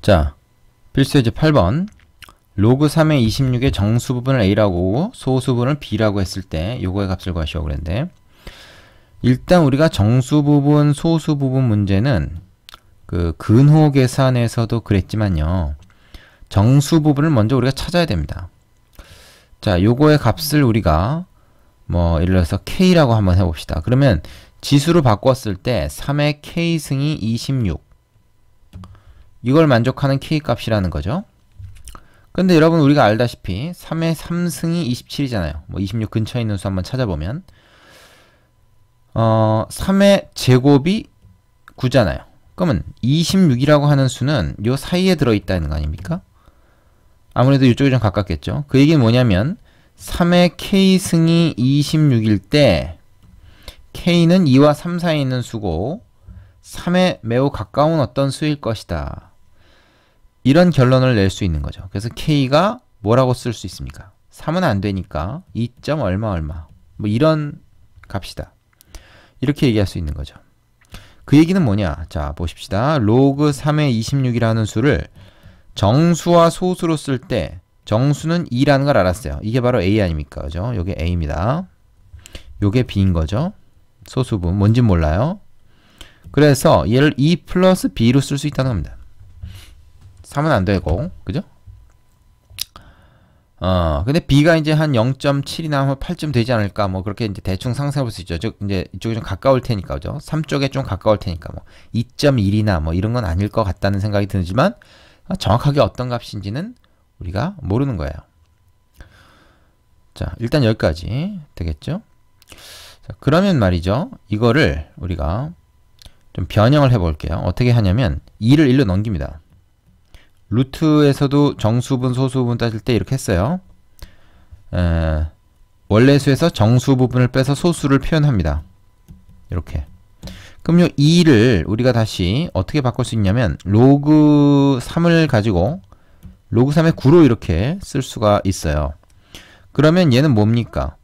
자, 필수예제 8번. 로그 3의 26의 정수 부분을 A라고 소수 부분을 B라고 했을 때 요거의 값을 구하시오 그랬는데, 일단 우리가 정수 부분, 소수 부분 문제는 그 근호 계산에서도 그랬지만요, 정수 부분을 먼저 우리가 찾아야 됩니다. 자, 요거의 값을 우리가 뭐 예를 들어서 K라고 한번 해봅시다. 그러면 지수로 바꿨을 때 3의 K승이 26, 이걸 만족하는 K 값이라는 거죠. 근데 여러분 우리가 알다시피 3의 3승이 27이잖아요. 뭐 26 근처에 있는 수 한번 찾아보면 3의 제곱이 9잖아요. 그러면 26이라고 하는 수는 요 사이에 들어있다는 거 아닙니까? 아무래도 이쪽이 좀 가깝겠죠. 그 얘기는 뭐냐면 3의 K승이 26일 때 K는 2와 3 사이에 있는 수고 3에 매우 가까운 어떤 수일 것이다. 이런 결론을 낼 수 있는 거죠. 그래서 K가 뭐라고 쓸 수 있습니까? 3은 안 되니까 2. 얼마 뭐 이런 값이다. 이렇게 얘기할 수 있는 거죠. 그 얘기는 뭐냐? 자, 보십시다. 로그 3의 26이라는 수를 정수와 소수로 쓸 때 정수는 2라는 걸 알았어요. 이게 바로 A 아닙니까? 그죠? 요게 A입니다. 요게 B인 거죠. 소수분 뭔진 몰라요. 그래서 얘를 2 플러스 B로 쓸 수 있다는 겁니다. 3은 안 되고, 그죠? 근데 B가 이제 한 0.7이나 8점 되지 않을까, 뭐, 그렇게 이제 대충 상상해 볼 수 있죠. 즉, 이제 이쪽이 좀 가까울 테니까, 그죠? 3 쪽에 좀 가까울 테니까, 뭐, 2.1이나 뭐, 이런 건 아닐 것 같다는 생각이 들지만, 정확하게 어떤 값인지는 우리가 모르는 거예요. 자, 일단 여기까지 되겠죠? 자, 그러면 말이죠. 이거를 우리가 좀 변형을 해 볼게요. 어떻게 하냐면, 2를 1로 넘깁니다. 루트에서도 정수분, 소수분 따질 때 이렇게 했어요. 원래 수에서 정수 부분을 빼서 소수를 표현합니다. 이렇게. 그럼 요 2를 우리가 다시 어떻게 바꿀 수 있냐면 로그 3을 가지고 로그 3의 9로 이렇게 쓸 수가 있어요. 그러면 얘는 뭡니까?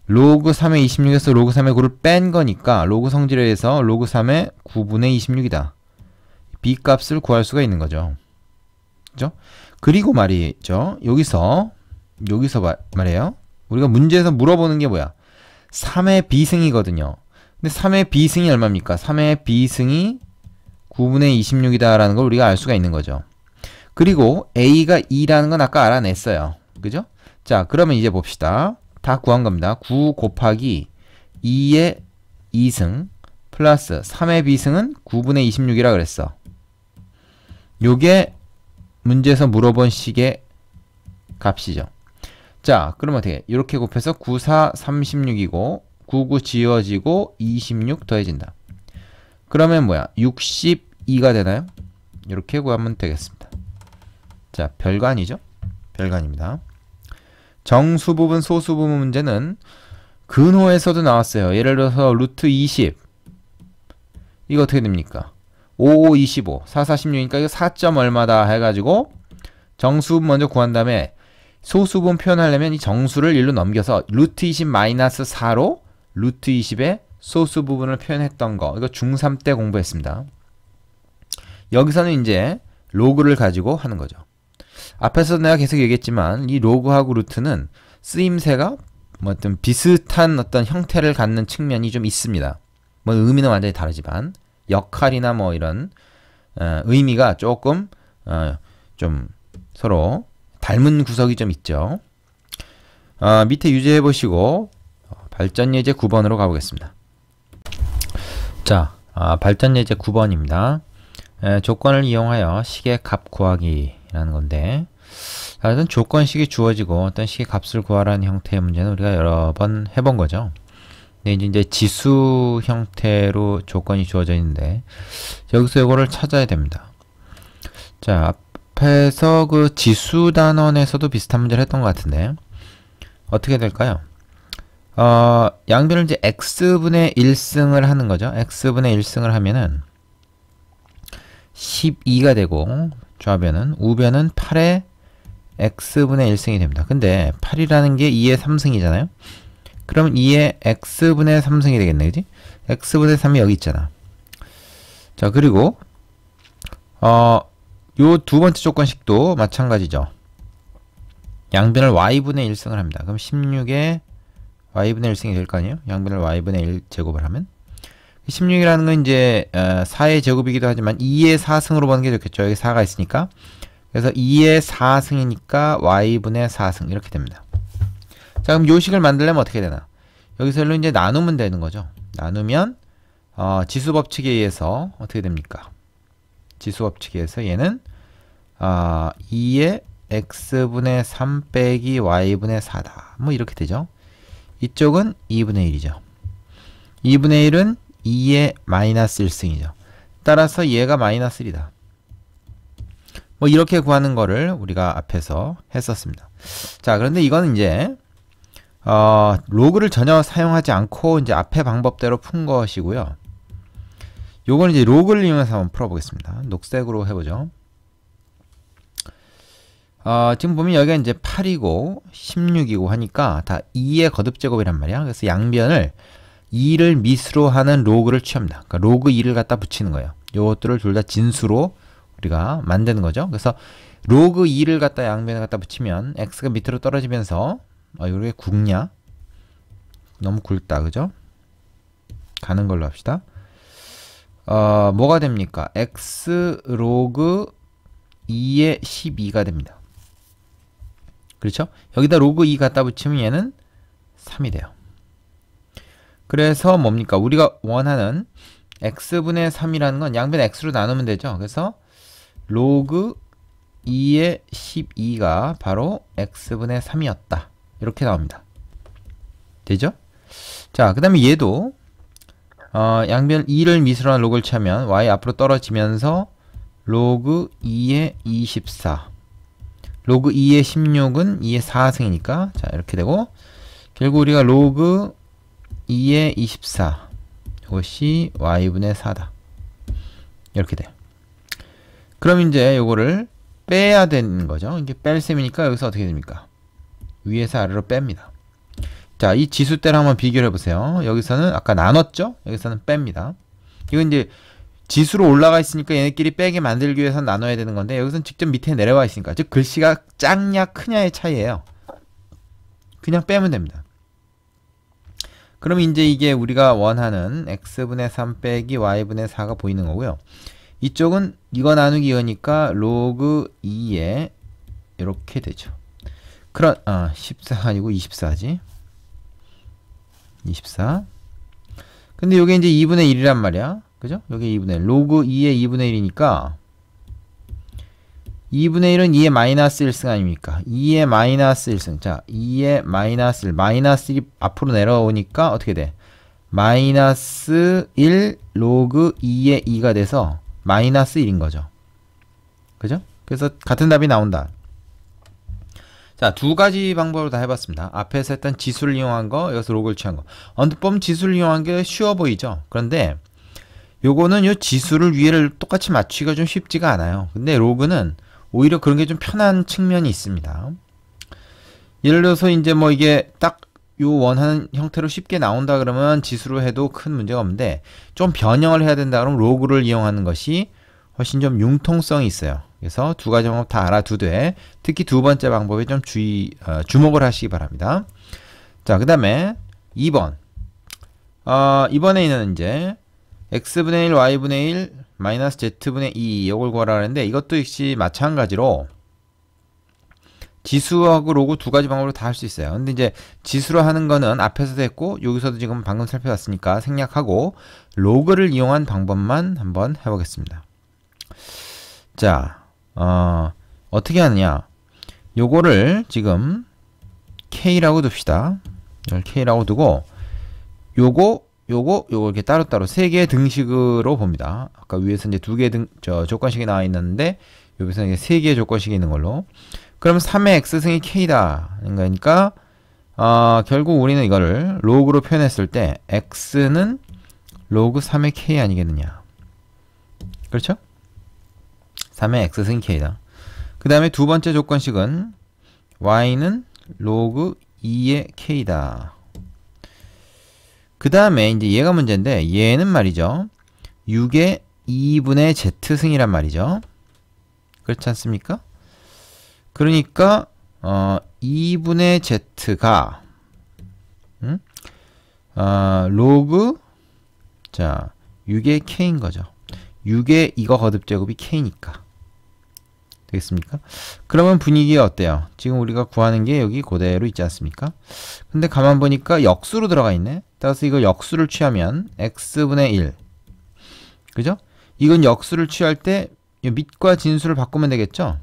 로그 3의 26에서 로그 3의 9를 뺀 거니까 로그 성질에 의해서 로그 3의 9분의 26이다. B 값을 구할 수가 있는 거죠. 그죠? 그리고 말이죠. 여기서 말이에요. 우리가 문제에서 물어보는 게 뭐야? 3의 비승이거든요. 근데 3의 비승이 얼마입니까? 3의 비승이 9분의 26이다 라는 걸 우리가 알 수가 있는 거죠. 그리고 A가 2라는 건 아까 알아냈어요. 그죠? 자, 그러면 이제 봅시다. 다 구한 겁니다. 9 곱하기 2의 2승 플러스 3의 비승은 9분의 26이라 그랬어. 요게 문제에서 물어본 식의 값이죠. 자, 그럼 어떻게? 이렇게 곱해서 9, 4, 36이고 9, 9 지워지고 26 더해진다. 그러면 뭐야? 62가 되나요? 이렇게 구하면 되겠습니다. 자, 별거 아니죠? 별거 아닙니다. 정수 부분, 소수 부분 문제는 근호에서도 나왔어요. 예를 들어서 루트 20. 이거 어떻게 됩니까? 5, 5, 25, 4, 46이니까 이거 4점 얼마다 해가지고 정수분 먼저 구한 다음에 소수분 표현하려면 이 정수를 1로 넘겨서 루트 20 마이너스 4로 루트 20의 소수 부분을 표현했던 거, 이거 중3 때 공부했습니다. 여기서는 이제 로그를 가지고 하는 거죠. 앞에서 내가 계속 얘기했지만 이 로그하고 루트는 쓰임새가 뭐 어떤 비슷한 어떤 형태를 갖는 측면이 좀 있습니다. 뭐 의미는 완전히 다르지만 역할이나 뭐 이런 의미가 조금 좀 서로 닮은 구석이 좀 있죠. 밑에 유지해 보시고 발전 예제 9번으로 가보겠습니다. 자, 발전 예제 9번입니다. 조건을 이용하여 식의 값 구하기라는 건데, 어떤 조건식이 주어지고 어떤 식의 값을 구하라는 형태의 문제는 우리가 여러 번 해본 거죠. 근데 이제 지수 형태로 조건이 주어져 있는데 여기서 이거를 찾아야 됩니다. 자, 앞에서 그 지수 단원에서도 비슷한 문제를 했던 것 같은데 어떻게 될까요? 양변을 이제 x분의 1승을 하는 거죠. x분의 1승을 하면은 12가 되고 좌변은 우변은 8의 x분의 1승이 됩니다. 근데 8이라는 게 2의 3승이잖아요. 그럼 2의 x분의 3승이 되겠네, 그지? x분의 3이 여기 있잖아. 자, 그리고 요 두 번째 조건식도 마찬가지죠. 양변을 y분의 1승을 합니다. 그럼 16에 y분의 1승이 될 거 아니에요? 양변을 y분의 1 제곱을 하면 16이라는 건 이제 4의 제곱이기도 하지만 2의 4승으로 보는 게 좋겠죠. 여기 4가 있으니까. 그래서 2의 4승이니까 y분의 4승 이렇게 됩니다. 자, 그럼 요식을 만들려면 어떻게 되나? 여기서 일로 이제 나누면 되는 거죠. 나누면 지수법칙에 의해서 어떻게 됩니까? 지수법칙에 의해서 얘는 2의 x분의 3 빼기 y분의 4다. 뭐 이렇게 되죠. 이쪽은 2분의 1이죠. 2분의 1은 2의 마이너스 1승이죠. 따라서 얘가 마이너스 1이다. 뭐 이렇게 구하는 거를 우리가 앞에서 했었습니다. 자, 그런데 이거는 이제 로그를 전혀 사용하지 않고 이제 앞에 방법대로 푼 것이고요. 요거는 이제 로그를 이용해서 한번 풀어보겠습니다. 녹색으로 해보죠. 지금 보면 여기가 이제 8이고 16이고 하니까 다 2의 거듭제곱이란 말이야. 그래서 양변을 2를 미수로 하는 로그를 취합니다. 그러니까 로그 2를 갖다 붙이는 거예요. 요것들을 둘 다 진수로 우리가 만드는 거죠. 그래서 로그 2를 갖다 양변에 갖다 붙이면 x가 밑으로 떨어지면서 이게 굵냐? 너무 굵다, 그죠? 가는 걸로 합시다. 뭐가 됩니까? x 로그 2의 12가 됩니다. 그렇죠? 여기다 로그 2 갖다 붙이면 얘는 3이 돼요. 그래서 뭡니까? 우리가 원하는 x분의 3이라는 건 양변 x로 나누면 되죠. 그래서 로그 2의 12가 바로 x분의 3이었다. 이렇게 나옵니다. 되죠? 자, 그 다음에 얘도 양변 2를 미수로 한 로그를 취하면 y 앞으로 떨어지면서 로그 2의 24 로그 2의 16은 2의 4승이니까 자 이렇게 되고 결국 우리가 로그 2의 24 이것이 y분의 4다. 이렇게 돼요. 그럼 이제 요거를 빼야 되는 거죠. 이게 뺄 셈이니까 여기서 어떻게 됩니까? 위에서 아래로 뺍니다. 자, 이 지수대를 한번 비교를 해보세요. 여기서는 아까 나눴죠? 여기서는 뺍니다. 이건 이제 지수로 올라가 있으니까 얘네끼리 빼게 만들기 위해서 나눠야 되는 건데 여기서는 직접 밑에 내려와 있으니까 즉 글씨가 작냐 크냐의 차이예요. 그냥 빼면 됩니다. 그럼 이제 이게 우리가 원하는 x분의 3 빼기 y분의 4가 보이는 거고요. 이쪽은 이거 나누기 이거니까 로그 2에 이렇게 되죠. 그런 14 아니고 24지. 24. 근데 요게 이제 2분의 1이란 말이야. 그죠? 요게 2분의 1. 로그 2의 2분의 1이니까 2분의 1은 2의 마이너스 1승 아닙니까? 2의 마이너스 1승. 자, 2의 마이너스 1. 마이너스 1이 앞으로 내려오니까 어떻게 돼? 마이너스 1 로그 2의 2가 돼서 마이너스 1인 거죠. 그죠? 그래서 같은 답이 나온다. 자, 두 가지 방법으로 다 해봤습니다. 앞에서 했던 지수를 이용한 거, 여기서 로그를 취한 거. 언뜻 보면 지수를 이용한 게 쉬워 보이죠? 그런데 요거는 요 지수를 위에를 똑같이 맞추기가 좀 쉽지가 않아요. 근데 로그는 오히려 그런 게 좀 편한 측면이 있습니다. 예를 들어서 이제 뭐 이게 딱 요 원하는 형태로 쉽게 나온다 그러면 지수로 해도 큰 문제가 없는데 좀 변형을 해야 된다 그러면 로그를 이용하는 것이 훨씬 좀 융통성이 있어요. 그래서 두 가지 방법 다 알아두되 특히 두 번째 방법에 좀 주목을 하시기 바랍니다. 자, 그 다음에 2번. 이번에는 이제 x분의 1, y분의 1, 마이너스 z분의 2 이걸 구하라 하는데 이것도 역시 마찬가지로 지수하고 로그 두 가지 방법으로 다 할 수 있어요. 근데 이제 지수로 하는 거는 앞에서도 했고 여기서도 지금 방금 살펴봤으니까 생략하고 로그를 이용한 방법만 한번 해보겠습니다. 자, 어떻게 하느냐? 요거를 지금 K라고 둡시다. 이걸 K라고 두고 요거 이렇게 따로따로 세 개의 등식으로 봅니다. 아까 위에서 이제 두 개의 조건식이 나와 있는데 여기서 이제 세 개의 조건식이 있는 걸로. 그럼 3의 x승이 K다. 그러니까 결국 우리는 이거를 로그로 표현했을 때 x는 로그 3의 K 아니겠느냐. 그렇죠? 3의 x승이 K다. 그 다음에 두 번째 조건식은 y는 로그 2의 K다. 그 다음에 이제 얘가 문제인데 얘는 말이죠. 6의 2분의 z승이란 말이죠. 그렇지 않습니까? 그러니까 2분의 z가 로그 자 6의 k인 거죠. 6의 이거 거듭제곱이 k니까. 되겠습니까? 그러면 분위기가 어때요? 지금 우리가 구하는 게 여기 그대로 있지 않습니까? 근데 가만 보니까 역수로 들어가 있네. 따라서 이걸 역수를 취하면 x분의 1. 그죠? 이건 역수를 취할 때 밑과 진수를 바꾸면 되겠죠?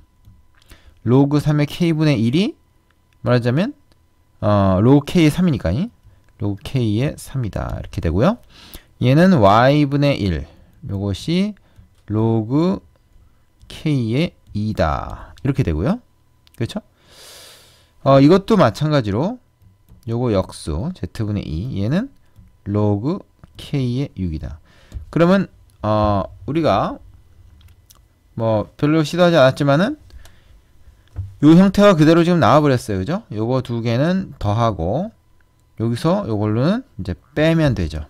로그 3의 k분의 1이 말하자면 로그 k의 3이니까 로그 k의 3이다. 이렇게 되고요. 얘는 y분의 1. 요것이 로그 k의 2다. 이렇게 되고요. 그렇죠? 이것도 마찬가지로 요거 역수 z분의 2 얘는 로그 k의 6이다. 그러면 우리가 뭐 별로 시도하지 않았지만은 요 형태가 그대로 지금 나와버렸어요. 그죠? 요거 두 개는 더하고 여기서 요걸로는 이제 빼면 되죠.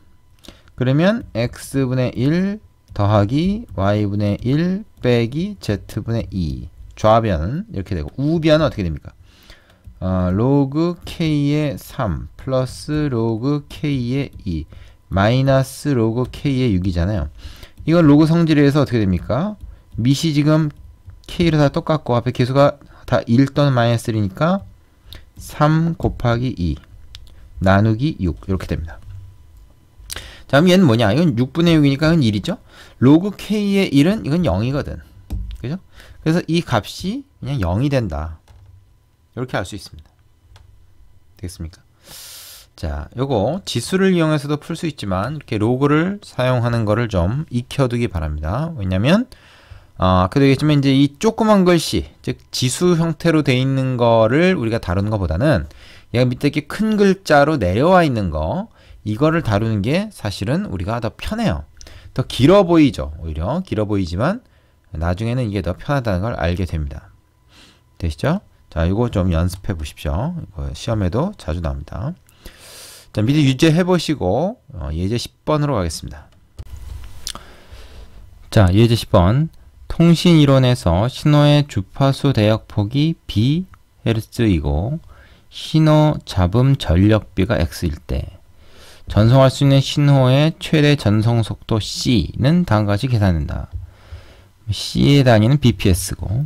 그러면 x분의 1 더하기 y분의 1 빼기 z분의 2 좌변은 이렇게 되고 우변은 어떻게 됩니까? 로그 k의 3 플러스 로그 k의 2 마이너스 로그 k의 6이잖아요. 이건 로그 성질에서 어떻게 됩니까? 밑이 지금 k로 다 똑같고 앞에 계수가 다 1 또는 마이너스 1이니까 3 곱하기 2 나누기 6 이렇게 됩니다. 자, 그럼 얘는 뭐냐? 이건 6분의 6이니까 이건 1이죠? 로그 k의 1은 이건 0이거든. 그죠? 그래서 이 값이 그냥 0이 된다. 이렇게 알 수 있습니다. 되겠습니까? 자, 요거 지수를 이용해서도 풀 수 있지만 이렇게 로그를 사용하는 거를 좀 익혀두기 바랍니다. 왜냐면 아까도 얘기했지만 이제 이 조그만 글씨, 즉 지수 형태로 돼 있는 거를 우리가 다루는 것보다는 얘가 밑에 이렇게 큰 글자로 내려와 있는 거 이거를 다루는 게 사실은 우리가 더 편해요. 더 길어 보이죠. 오히려 길어 보이지만 나중에는 이게 더 편하다는 걸 알게 됩니다. 되시죠? 자, 이거 좀 연습해 보십시오. 이거 시험에도 자주 나옵니다. 자, 미리 유죄해 보시고 예제 10번으로 가겠습니다. 자, 예제 10번. 통신이론에서 신호의 주파수 대역폭이 bHz이고 신호 잡음 전력비가 x일 때 전송할 수 있는 신호의 최대 전송 속도 c는 다음과 같이 계산된다. c의 단위는 bps고.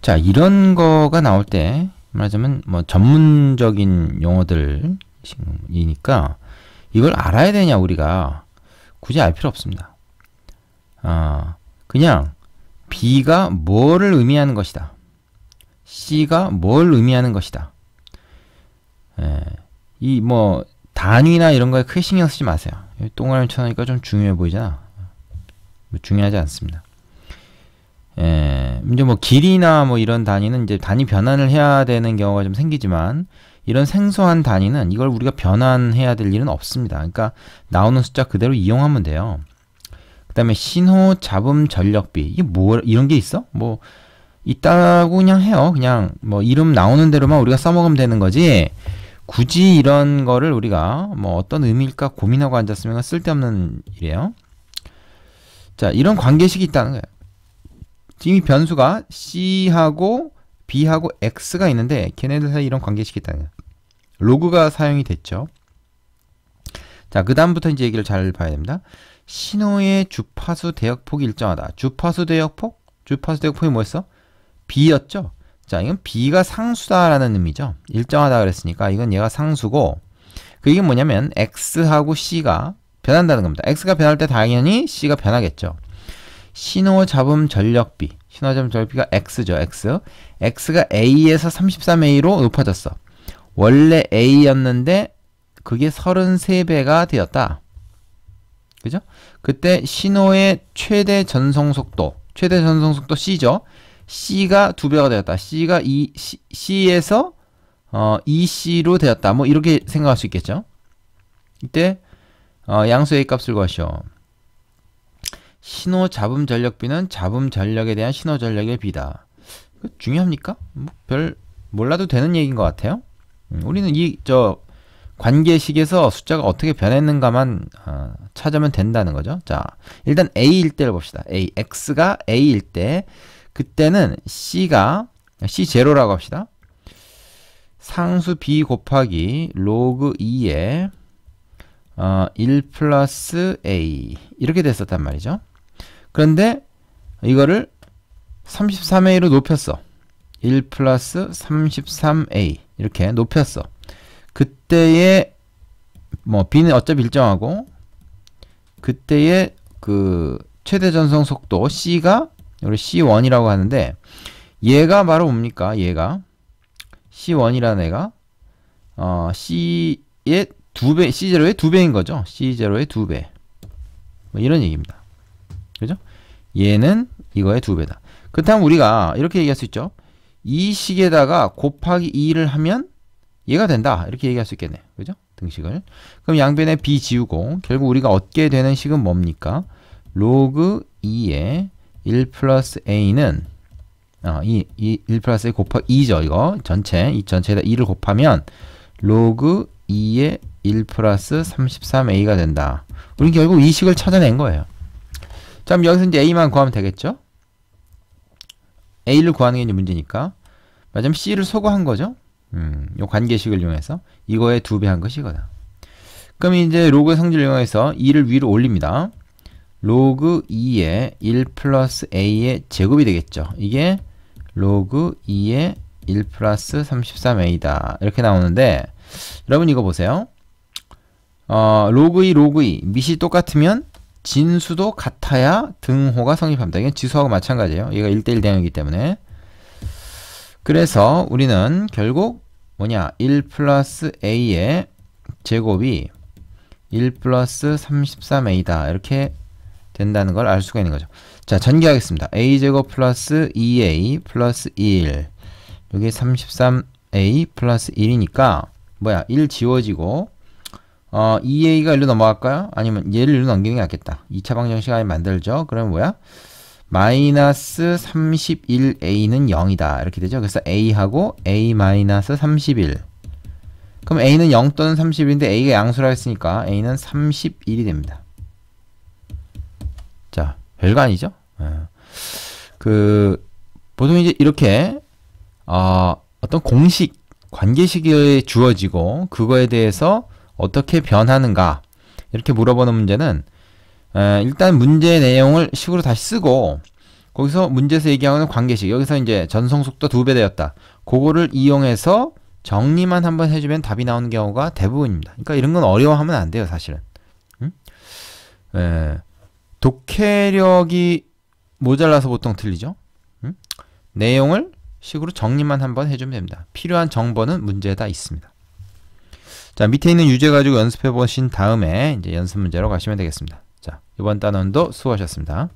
자, 이런 거가 나올 때 말하자면 뭐 전문적인 용어들이니까 이걸 알아야 되냐 우리가 굳이 알 필요 없습니다. 그냥 b가 뭐를 의미하는 것이다. c가 뭘 의미하는 것이다. 이 뭐 단위나 이런 거에 크게 신경 쓰지 마세요. 동그라미 쳐놓으니까 좀 중요해 보이잖아. 중요하지 않습니다. 이제 뭐 길이나 뭐 이런 단위는 이제 단위 변환을 해야 되는 경우가 좀 생기지만 이런 생소한 단위는 이걸 우리가 변환해야 될 일은 없습니다. 그러니까 나오는 숫자 그대로 이용하면 돼요. 그 다음에 신호 잡음 전력비 이게 뭐 이런 게 있어? 뭐 있다고 그냥 해요. 그냥 뭐 이름 나오는 대로만 우리가 써먹으면 되는 거지 굳이 이런 거를 우리가 뭐 어떤 의미일까 고민하고 앉았으면 쓸데없는 일이에요. 자, 이런 관계식이 있다는 거예요. 지금 이 변수가 c하고 b하고 x가 있는데 걔네들 사이 이런 관계식이 있다는 거예요. 로그가 사용이 됐죠. 자, 그 다음부터 이제 얘기를 잘 봐야 됩니다. 신호의 주파수 대역폭이 일정하다. 주파수 대역폭이 뭐였어? b였죠. 자, 이건 b가 상수다라는 의미죠. 일정하다 그랬으니까 이건 얘가 상수고 그게 뭐냐면 x하고 c가 변한다는 겁니다. x가 변할 때 당연히 c가 변하겠죠. 신호 잡음 전력비. 신호 잡음 전력비가 x죠. x가 a에서 33a로 높아졌어. 원래 a였는데 그게 33배가 되었다. 그죠? 그때 신호의 최대 전송 속도 c죠. c가 2배가 되었다. c가 c에서 EC로 되었다. 뭐 이렇게 생각할 수 있겠죠. 이때 양수 A 값을 구하시오. 신호 잡음 전력비는 잡음 전력에 대한 신호 전력의 비다. 중요합니까? 뭐 별 몰라도 되는 얘기인 것 같아요. 우리는 저 관계식에서 숫자가 어떻게 변했는가만 찾으면 된다는 거죠. 자, 일단 A일 때를 봅시다. x가 A일 때 그때는 C가 C0라고 합시다. 상수 B 곱하기 로그 2의 1 플러스 A 이렇게 됐었단 말이죠. 그런데 이거를 33A로 높였어. 1 플러스 33A 이렇게 높였어. 그때의 뭐 B는 어차피 일정하고 그때의 그 최대 전송 속도 C가 우리 C1이라고 하는데 얘가 바로 뭡니까? 얘가 C1이라는 애가 C의 2배, C0의 2배인 거죠. C0의 2배. 뭐 이런 얘기입니다. 그죠? 얘는 이거의 2배다. 그렇다면 우리가 이렇게 얘기할 수 있죠. 이 식에다가 곱하기 2를 하면 얘가 된다. 이렇게 얘기할 수 있겠네. 그죠? 등식을. 그럼 양변에 B 지우고 결국 우리가 얻게 되는 식은 뭡니까? 로그 2의 1 플러스 A는 1 플러스 A 곱하기 2죠. 이거 전체 이 전체에다 2를 곱하면 로그 2의 1 플러스 33A가 된다. 우리 결국 이 식을 찾아낸 거예요. 자, 그럼 여기서 이제 A만 구하면 되겠죠? A를 구하는 게 이제 문제니까. 맞으면 C를 소거한 거죠? 요 관계식을 이용해서 이거에 2배 한 것이 이거다. 그럼 이제 로그의 성질을 이용해서 2를 위로 올립니다. 로그 2의 1 플러스 A의 제곱이 되겠죠. 이게 로그 2의 1 플러스 33A다. 이렇게 나오는데 여러분 이거 보세요. 로그 2, 로그 2 밑이 똑같으면 진수도 같아야 등호가 성립합니다. 이건 지수하고 마찬가지예요. 얘가 1대1 대응이기 때문에. 그래서 우리는 결국 뭐냐 1 플러스 A의 제곱이 1 플러스 33A다. 이렇게 된다는 걸 알 수가 있는 거죠. 자, 전개하겠습니다. A제곱 플러스 2A 플러스 1 여기 33A 플러스 1이니까 뭐야 1 지워지고 2A가 1로 넘어갈까요? 아니면 얘를 1로 넘기는 게 낫겠다. 2차 방정식 아예 만들죠. 그러면 뭐야? 마이너스 31A는 0이다. 이렇게 되죠. 그래서 A하고 A 마이너스 31. 그럼 A는 0 또는 30인데 A가 양수라 했으니까 A는 31이 됩니다. 자, 별거 아니죠? 보통 이제 이렇게 어떤 공식, 관계식이 주어지고 그거에 대해서 어떻게 변하는가 이렇게 물어보는 문제는 일단 문제 내용을 식으로 다시 쓰고 거기서 문제에서 얘기하는 관계식 여기서 이제 전송속도 2배 되었다. 그거를 이용해서 정리만 한번 해주면 답이 나오는 경우가 대부분입니다. 그러니까 이런 건 어려워하면 안 돼요, 사실은. 독해력이 모자라서 보통 틀리죠. 내용을 식으로 정리만 한번 해주면 됩니다. 필요한 정보는 문제에다 있습니다. 자, 밑에 있는 유제 가지고 연습해 보신 다음에 이제 연습 문제로 가시면 되겠습니다. 자, 이번 단원도 수고하셨습니다.